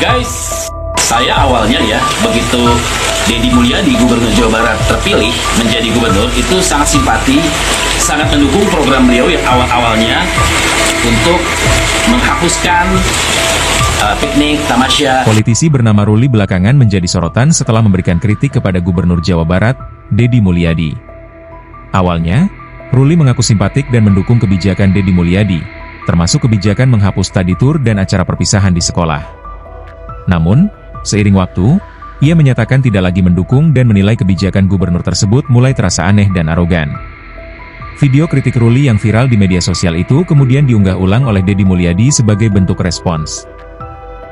Guys, saya awalnya ya, begitu Deddy Mulyadi Gubernur Jawa Barat terpilih menjadi gubernur, itu sangat simpati, sangat mendukung program beliau yang awal-awalnya untuk menghapuskan piknik, tamasya. Politisi bernama Ruli belakangan menjadi sorotan setelah memberikan kritik kepada Gubernur Jawa Barat, Deddy Mulyadi. Awalnya, Ruli mengaku simpatik dan mendukung kebijakan Deddy Mulyadi, termasuk kebijakan menghapus study tour dan acara perpisahan di sekolah. Namun, seiring waktu, ia menyatakan tidak lagi mendukung dan menilai kebijakan gubernur tersebut mulai terasa aneh dan arogan. Video kritik Ruli yang viral di media sosial itu kemudian diunggah ulang oleh Deddy Mulyadi sebagai bentuk respons.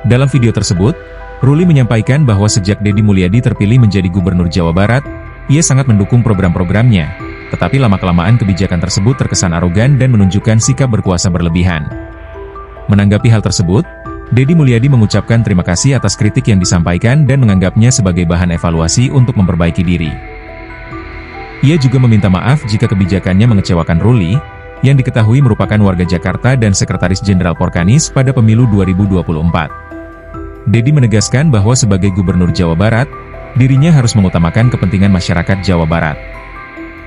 Dalam video tersebut, Ruli menyampaikan bahwa sejak Deddy Mulyadi terpilih menjadi gubernur Jawa Barat, ia sangat mendukung program-programnya, tetapi lama-kelamaan kebijakan tersebut terkesan arogan dan menunjukkan sikap berkuasa berlebihan. Menanggapi hal tersebut, Deddy Mulyadi mengucapkan terima kasih atas kritik yang disampaikan dan menganggapnya sebagai bahan evaluasi untuk memperbaiki diri. Ia juga meminta maaf jika kebijakannya mengecewakan Ruli, yang diketahui merupakan warga Jakarta dan Sekretaris Jenderal Porkanis pada pemilu 2024. Deddy menegaskan bahwa sebagai Gubernur Jawa Barat, dirinya harus mengutamakan kepentingan masyarakat Jawa Barat.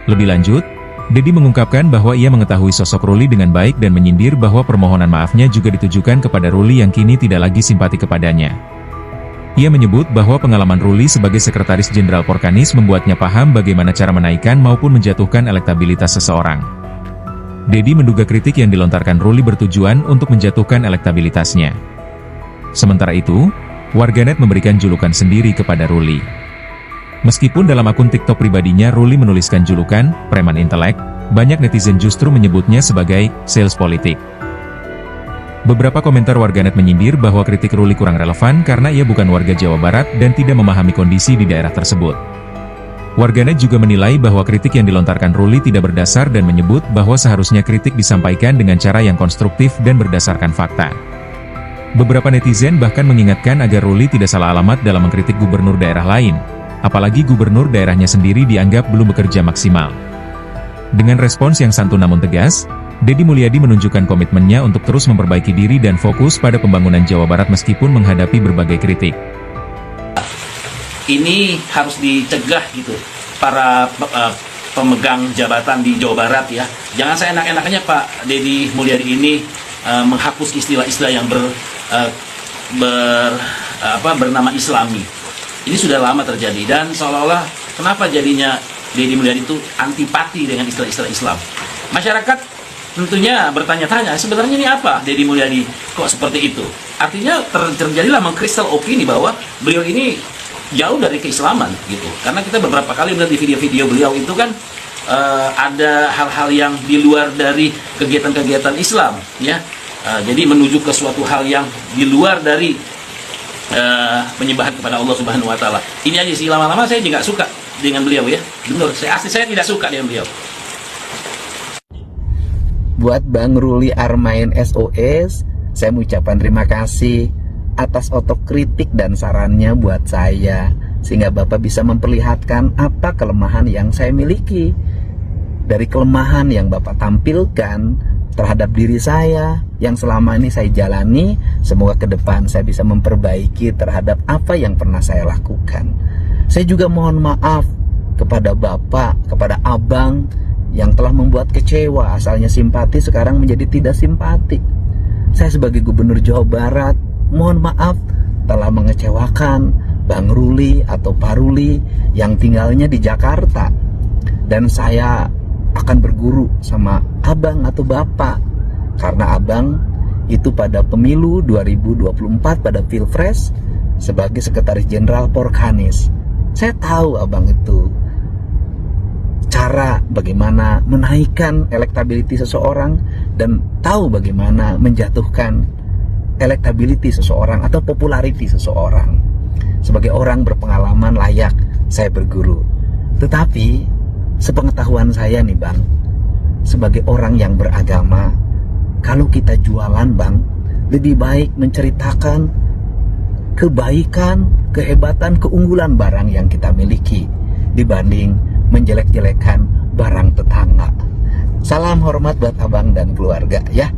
Lebih lanjut, Deddy mengungkapkan bahwa ia mengetahui sosok Ruli dengan baik dan menyindir bahwa permohonan maafnya juga ditujukan kepada Ruli yang kini tidak lagi simpati kepadanya. Ia menyebut bahwa pengalaman Ruli sebagai Sekretaris Jenderal Porkanis membuatnya paham bagaimana cara menaikkan maupun menjatuhkan elektabilitas seseorang. Deddy menduga kritik yang dilontarkan Ruli bertujuan untuk menjatuhkan elektabilitasnya. Sementara itu, warganet memberikan julukan sendiri kepada Ruli. Meskipun dalam akun TikTok pribadinya Ruli menuliskan julukan preman intelek, banyak netizen justru menyebutnya sebagai sales politik. Beberapa komentar warganet menyindir bahwa kritik Ruli kurang relevan karena ia bukan warga Jawa Barat dan tidak memahami kondisi di daerah tersebut. Warganet juga menilai bahwa kritik yang dilontarkan Ruli tidak berdasar dan menyebut bahwa seharusnya kritik disampaikan dengan cara yang konstruktif dan berdasarkan fakta. Beberapa netizen bahkan mengingatkan agar Ruli tidak salah alamat dalam mengkritik gubernur daerah lain, apalagi gubernur daerahnya sendiri dianggap belum bekerja maksimal. Dengan respons yang santun namun tegas, Deddy Mulyadi menunjukkan komitmennya untuk terus memperbaiki diri dan fokus pada pembangunan Jawa Barat meskipun menghadapi berbagai kritik. Ini harus dicegah gitu, para pemegang jabatan di Jawa Barat ya. Jangan saya enak-enaknya Pak Deddy Mulyadi ini menghapus istilah-istilah yang bernama Islami. Ini sudah lama terjadi dan seolah-olah kenapa jadinya Deddy Mulyadi itu antipati dengan istilah-istilah Islam. Masyarakat tentunya bertanya-tanya, sebenarnya ini apa Deddy Mulyadi kok seperti itu? Artinya terjadilah mengkristal opini bahwa beliau ini jauh dari keislaman gitu. Karena kita beberapa kali melihat di video-video beliau itu kan ada hal-hal yang di luar dari kegiatan-kegiatan Islam ya. Jadi menuju ke suatu hal yang di luar dari penyembahan kepada Allah Subhanahu wa taala. Ini aja sih, lama-lama saya juga suka dengan beliau ya. Benar, saya tidak suka dengan beliau. Buat Bang Ruli Armain SOS, saya mengucapkan terima kasih atas otokritik dan sarannya buat saya, sehingga Bapak bisa memperlihatkan apa kelemahan yang saya miliki. Dari kelemahan yang Bapak tampilkan terhadap diri saya yang selama ini saya jalani, semoga ke depan saya bisa memperbaiki terhadap apa yang pernah saya lakukan. Saya juga mohon maaf kepada Bapak, kepada Abang yang telah membuat kecewa, asalnya simpati sekarang menjadi tidak simpati. Saya sebagai Gubernur Jawa Barat mohon maaf telah mengecewakan Bang Ruli atau Pak Ruli yang tinggalnya di Jakarta. Dan saya akan berguru sama Abang atau Bapak, karena Abang itu pada pemilu 2024 pada Pilpres sebagai Sekretaris Jenderal Porkanis. Saya tahu Abang itu cara bagaimana menaikkan elektabilitas seseorang dan tahu bagaimana menjatuhkan elektabilitas seseorang atau populariti seseorang. Sebagai orang berpengalaman layak saya berguru. Tetapi sepengetahuan saya nih Bang, sebagai orang yang beragama, kalau kita jualan Bang, lebih baik menceritakan kebaikan, kehebatan, keunggulan barang yang kita miliki dibanding menjelek-jelekan barang tetangga. Salam hormat buat Abang dan keluarga ya.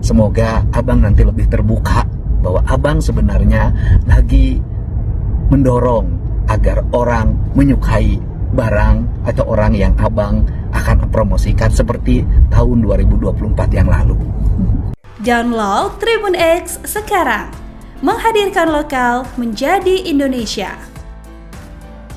Semoga Abang nanti lebih terbuka bahwa abang sebenarnya lagi mendorong agar orang menyukai barang atau orang yang abang akan promosikan seperti tahun 2024 yang lalu. Download Tribun X sekarang, menghadirkan lokal menjadi Indonesia.